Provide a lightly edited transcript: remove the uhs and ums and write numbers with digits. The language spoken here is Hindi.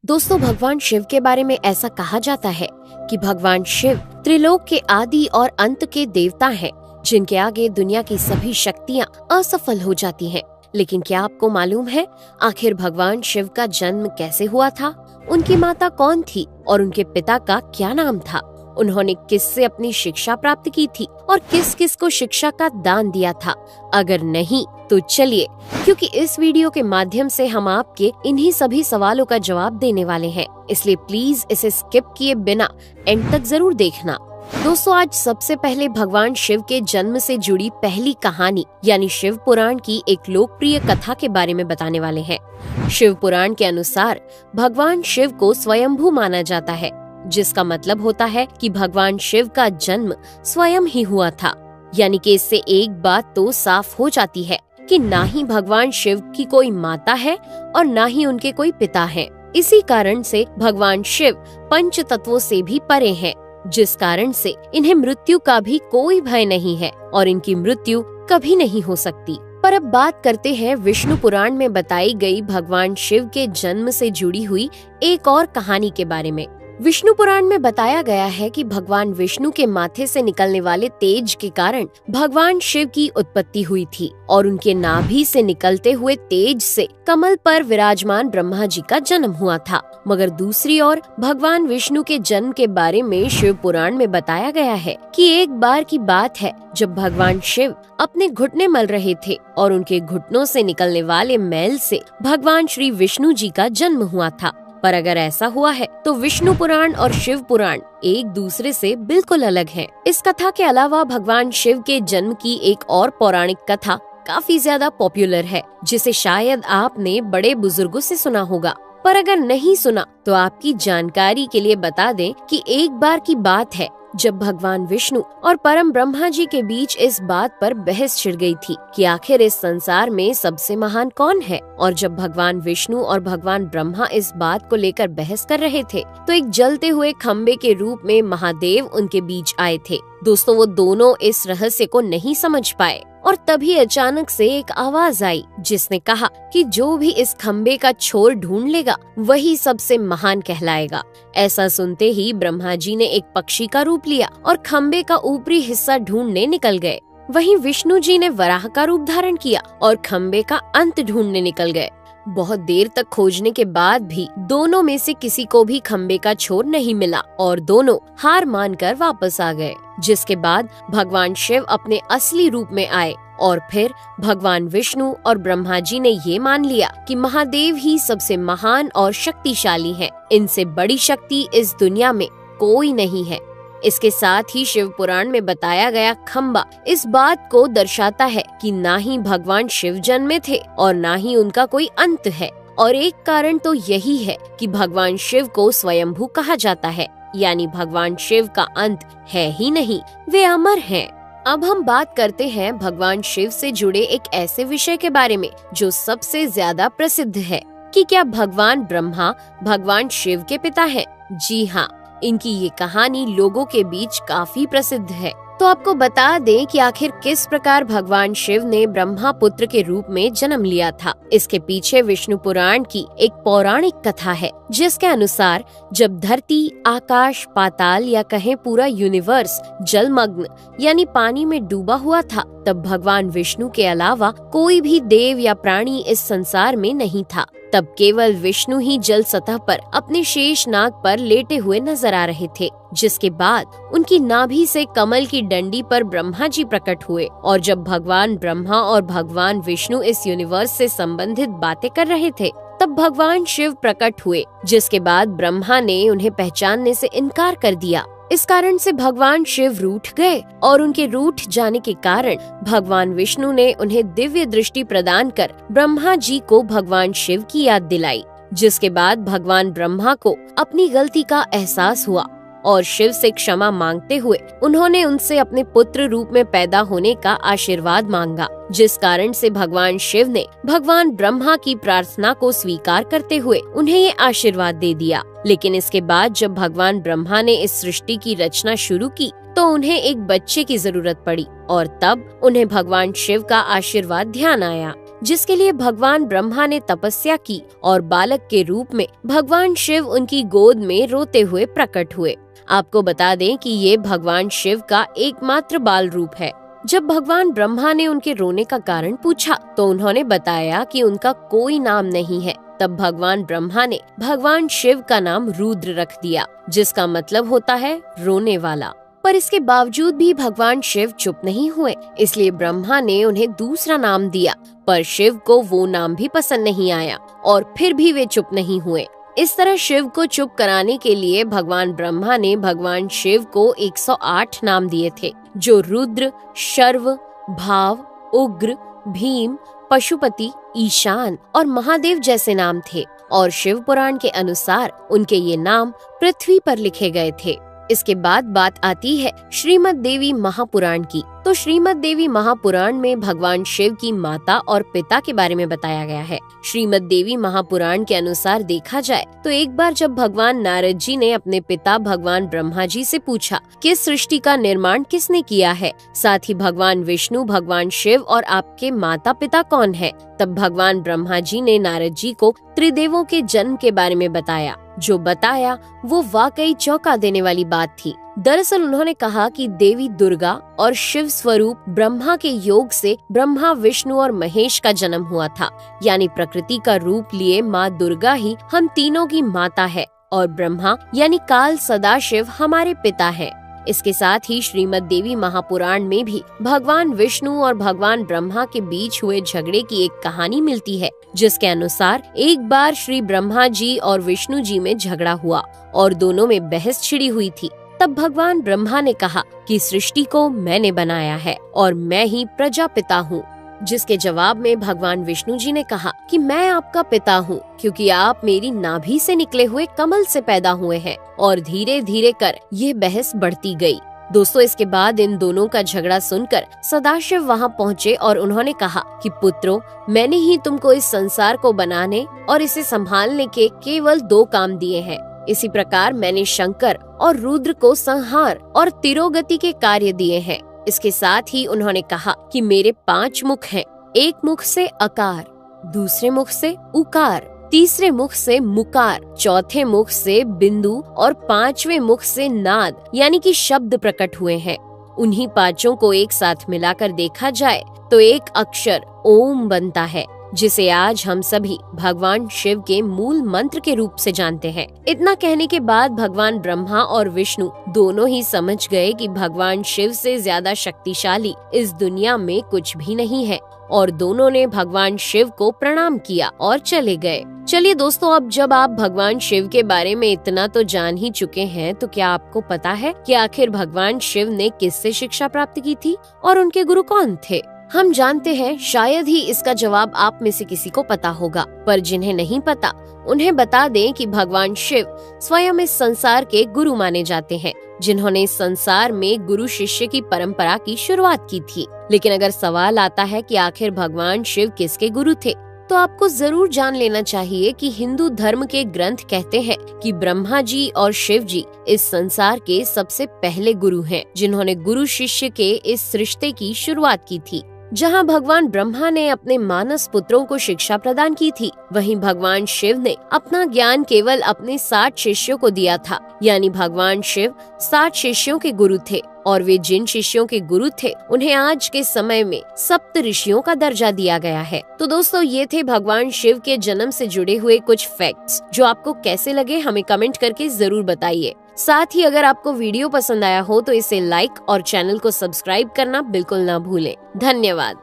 दोस्तों, भगवान शिव के बारे में ऐसा कहा जाता है कि भगवान शिव त्रिलोक के आदि और अंत के देवता हैं, जिनके आगे दुनिया की सभी शक्तियाँ असफल हो जाती हैं। लेकिन क्या आपको मालूम है आखिर भगवान शिव का जन्म कैसे हुआ था? उनकी माता कौन थी और उनके पिता का क्या नाम था? उन्होंने किससे अपनी शिक्षा प्राप्त की थी और किस किस को शिक्षा का दान दिया था? अगर नहीं तो चलिए, क्योंकि इस वीडियो के माध्यम से हम आपके इन्हीं सभी सवालों का जवाब देने वाले हैं, इसलिए प्लीज इसे स्किप किए बिना एंड तक जरूर देखना। दोस्तों, आज सबसे पहले भगवान शिव के जन्म से जुड़ी पहली कहानी यानी शिव पुराण की एक लोकप्रिय कथा के बारे में बताने वाले हैं। शिव पुराण के अनुसार भगवान शिव को स्वयंभू माना जाता है, जिसका मतलब होता है कि भगवान शिव का जन्म स्वयं ही हुआ था। यानी कि इससे एक बात तो साफ हो जाती है कि ना ही भगवान शिव की कोई माता है और ना ही उनके कोई पिता हैं। इसी कारण से भगवान शिव पंच तत्वों से भी परे हैं, जिस कारण से इन्हें मृत्यु का भी कोई भय नहीं है और इनकी मृत्यु कभी नहीं हो सकती। पर अब बात करते हैं विष्णु पुराण में बताई गई भगवान शिव के जन्म से जुड़ी हुई एक और कहानी के बारे में। विष्णु पुराण में बताया गया है कि भगवान विष्णु के माथे से निकलने वाले तेज के कारण भगवान शिव की उत्पत्ति हुई थी और उनके नाभि से निकलते हुए तेज से कमल पर विराजमान ब्रह्मा जी का जन्म हुआ था। मगर दूसरी ओर भगवान विष्णु के जन्म के बारे में शिव पुराण में बताया गया है कि एक बार की बात है जब भगवान शिव अपने घुटने मल रहे थे और उनके घुटनों से निकलने वाले मैल से भगवान श्री विष्णु जी का जन्म हुआ था। पर अगर ऐसा हुआ है तो विष्णु पुराण और शिव पुराण एक दूसरे से बिल्कुल अलग हैं। इस कथा के अलावा भगवान शिव के जन्म की एक और पौराणिक कथा काफी ज्यादा पॉपुलर है, जिसे शायद आपने बड़े बुजुर्गों से सुना होगा। पर अगर नहीं सुना तो आपकी जानकारी के लिए बता दें कि एक बार की बात है जब भगवान विष्णु और परम ब्रह्मा जी के बीच इस बात पर बहस छिड़ गई थी कि आखिर इस संसार में सबसे महान कौन है। और जब भगवान विष्णु और भगवान ब्रह्मा इस बात को लेकर बहस कर रहे थे तो एक जलते हुए खम्बे के रूप में महादेव उनके बीच आए थे। दोस्तों, वो दोनों इस रहस्य को नहीं समझ पाए और तभी अचानक से एक आवाज आई जिसने कहा कि जो भी इस खम्बे का छोर ढूंढ लेगा वही सबसे महान कहलाएगा। ऐसा सुनते ही ब्रह्मा जी ने एक पक्षी का रूप लिया और खम्बे का ऊपरी हिस्सा ढूंढने निकल गए। वहीं विष्णु जी ने वराह का रूप धारण किया और खम्बे का अंत ढूंढने निकल गए। बहुत देर तक खोजने के बाद भी दोनों में से किसी को भी खम्बे का छोर नहीं मिला और दोनों हार मानकर वापस आ गए। जिसके बाद भगवान शिव अपने असली रूप में आए और फिर भगवान विष्णु और ब्रह्मा जी ने ये मान लिया कि महादेव ही सबसे महान और शक्तिशाली हैं। इनसे बड़ी शक्ति इस दुनिया में कोई नहीं है। इसके साथ ही शिव पुराण में बताया गया खम्बा इस बात को दर्शाता है कि ना ही भगवान शिव जन्मे थे और ना ही उनका कोई अंत है। और एक कारण तो यही है कि भगवान शिव को स्वयंभू कहा जाता है, यानी भगवान शिव का अंत है ही नहीं, वे अमर हैं। अब हम बात करते हैं भगवान शिव से जुड़े एक ऐसे विषय के बारे में जो सबसे ज्यादा प्रसिद्ध है कि क्या भगवान ब्रह्मा भगवान शिव के पिता हैं? जी हाँ, इनकी ये कहानी लोगों के बीच काफी प्रसिद्ध है। तो आपको बता दें कि आखिर किस प्रकार भगवान शिव ने ब्रह्मा पुत्र के रूप में जन्म लिया था। इसके पीछे विष्णु पुराण की एक पौराणिक कथा है, जिसके अनुसार जब धरती, आकाश, पाताल या कहें पूरा यूनिवर्स जलमग्न यानी पानी में डूबा हुआ था, तब भगवान विष्णु के अलावा कोई भी देव या प्राणी इस संसार में नहीं था। तब केवल विष्णु ही जल सतह पर अपने शेष नाग पर लेटे हुए नजर आ रहे थे। जिसके बाद उनकी नाभि से कमल की डंडी पर ब्रह्मा जी प्रकट हुए और जब भगवान ब्रह्मा और भगवान विष्णु इस यूनिवर्स से संबंधित बातें कर रहे थे तब भगवान शिव प्रकट हुए, जिसके बाद ब्रह्मा ने उन्हें पहचानने से इनकार कर दिया। इस कारण से भगवान शिव रूठ गए और उनके रूठ जाने के कारण भगवान विष्णु ने उन्हें दिव्य दृष्टि प्रदान कर ब्रह्मा जी को भगवान शिव की याद दिलाई। जिसके बाद भगवान ब्रह्मा को अपनी गलती का एहसास हुआ और शिव से क्षमा मांगते हुए उन्होंने उनसे अपने पुत्र रूप में पैदा होने का आशीर्वाद मांगा। जिस कारण से भगवान शिव ने भगवान ब्रह्मा की प्रार्थना को स्वीकार करते हुए उन्हें ये आशीर्वाद दे दिया। लेकिन इसके बाद जब भगवान ब्रह्मा ने इस सृष्टि की रचना शुरू की तो उन्हें एक बच्चे की जरूरत पड़ी और तब उन्हें भगवान शिव का आशीर्वाद ध्यान आया। जिसके लिए भगवान ब्रह्मा ने तपस्या की और बालक के रूप में भगवान शिव उनकी गोद में रोते हुए प्रकट हुए। आपको बता दें कि ये भगवान शिव का एकमात्र बाल रूप है। जब भगवान ब्रह्मा ने उनके रोने का कारण पूछा तो उन्होंने बताया कि उनका कोई नाम नहीं है। तब भगवान ब्रह्मा ने भगवान शिव का नाम रुद्र रख दिया, जिसका मतलब होता है रोने वाला। पर इसके बावजूद भी भगवान शिव चुप नहीं हुए, इसलिए ब्रह्मा ने उन्हें दूसरा नाम दिया। पर शिव को वो नाम भी पसंद नहीं आया और फिर भी वे चुप नहीं हुए। इस तरह शिव को चुप कराने के लिए भगवान ब्रह्मा ने भगवान शिव को 108 नाम दिए थे, जो रुद्र, शर्व, भाव, उग्र, भीम, पशुपति, ईशान और महादेव जैसे नाम थे। और शिव पुराण के अनुसार उनके ये नाम पृथ्वी पर लिखे गए थे। इसके बाद बात आती है श्रीमद् देवी महापुराण की। तो श्रीमद् देवी महापुराण में भगवान शिव की माता और पिता के बारे में बताया गया है। श्रीमद् देवी महापुराण के अनुसार देखा जाए तो एक बार जब भगवान नारद जी ने अपने पिता भगवान ब्रह्मा जी से पूछा कि सृष्टि का निर्माण किसने किया है, साथ ही भगवान विष्णु, भगवान शिव और आपके माता पिता कौन है, तब भगवान ब्रह्मा जी ने नारद जी को त्रिदेवों के जन्म के बारे में बताया। जो बताया वो वाकई चौंका देने वाली बात थी। दरअसल उन्होंने कहा कि देवी दुर्गा और शिव स्वरूप ब्रह्मा के योग से ब्रह्मा, विष्णु और महेश का जन्म हुआ था। यानी प्रकृति का रूप लिए माँ दुर्गा ही हम तीनों की माता है और ब्रह्मा यानी काल सदाशिव हमारे पिता है। इसके साथ ही श्रीमद् देवी महापुराण में भी भगवान विष्णु और भगवान ब्रह्मा के बीच हुए झगड़े की एक कहानी मिलती है, जिसके अनुसार एक बार श्री ब्रह्मा जी और विष्णु जी में झगड़ा हुआ और दोनों में बहस छिड़ी हुई थी। तब भगवान ब्रह्मा ने कहा कि सृष्टि को मैंने बनाया है और मैं ही प्रजापिता हूँ, जिसके जवाब में भगवान विष्णु जी ने कहा कि मैं आपका पिता हूँ, क्योंकि आप मेरी नाभि से निकले हुए कमल से पैदा हुए हैं। और धीरे धीरे कर ये बहस बढ़ती गई। दोस्तों, इसके बाद इन दोनों का झगड़ा सुनकर सदाशिव वहाँ पहुँचे और उन्होंने कहा कि पुत्रों, मैंने ही तुमको इस संसार को बनाने और इसे संभालने के केवल 2 काम दिए हैं। इसी प्रकार मैंने शंकर और रुद्र को संहार और तिरोगति के कार्य दिए हैं। इसके साथ ही उन्होंने कहा कि मेरे 5 मुख हैं। एक मुख से अकार, दूसरे मुख से उकार, तीसरे मुख से मुकार, चौथे मुख से बिंदु और 5वें मुख से नाद यानी कि शब्द प्रकट हुए हैं। उन्हीं 5 को एक साथ मिलाकर देखा जाए तो एक अक्षर ओम बनता है, जिसे आज हम सभी भगवान शिव के मूल मंत्र के रूप से जानते हैं। इतना कहने के बाद भगवान ब्रह्मा और विष्णु दोनों ही समझ गए कि भगवान शिव से ज्यादा शक्तिशाली इस दुनिया में कुछ भी नहीं है और दोनों ने भगवान शिव को प्रणाम किया और चले गए। चलिए दोस्तों, अब जब आप भगवान शिव के बारे में इतना तो जान ही चुके हैं, तो क्या आपको पता है कि आखिर भगवान शिव ने किससे शिक्षा प्राप्त की थी और उनके गुरु कौन थे? हम जानते हैं शायद ही इसका जवाब आप में से किसी को पता होगा, पर जिन्हें नहीं पता उन्हें बता दें कि भगवान शिव स्वयं इस संसार के गुरु माने जाते हैं, जिन्होंने इस संसार में गुरु शिष्य की परंपरा की शुरुआत की थी। लेकिन अगर सवाल आता है कि आखिर भगवान शिव किसके गुरु थे, तो आपको जरूर जान लेना चाहिए कि हिंदू धर्म के ग्रंथ कहते हैं कि ब्रह्मा जी और शिव जी इस संसार के सबसे पहले गुरु हैं, जिन्होंने गुरु शिष्य के इस रिश्ते की शुरुआत की थी। जहां भगवान ब्रह्मा ने अपने मानस पुत्रों को शिक्षा प्रदान की थी, वहीं भगवान शिव ने अपना ज्ञान केवल अपने 60 शिष्यों को दिया था। यानी भगवान शिव 60 शिष्यों के गुरु थे और वे जिन शिष्यों के गुरु थे उन्हें आज के समय में सप्त ऋषियों का दर्जा दिया गया है। तो दोस्तों, ये थे भगवान शिव के जन्म से जुड़े हुए कुछ फैक्ट्स, जो आपको कैसे लगे हमें कमेंट करके जरूर बताइए। साथ ही अगर आपको वीडियो पसंद आया हो तो इसे लाइक और चैनल को सब्सक्राइब करना बिल्कुल ना भूलें। धन्यवाद।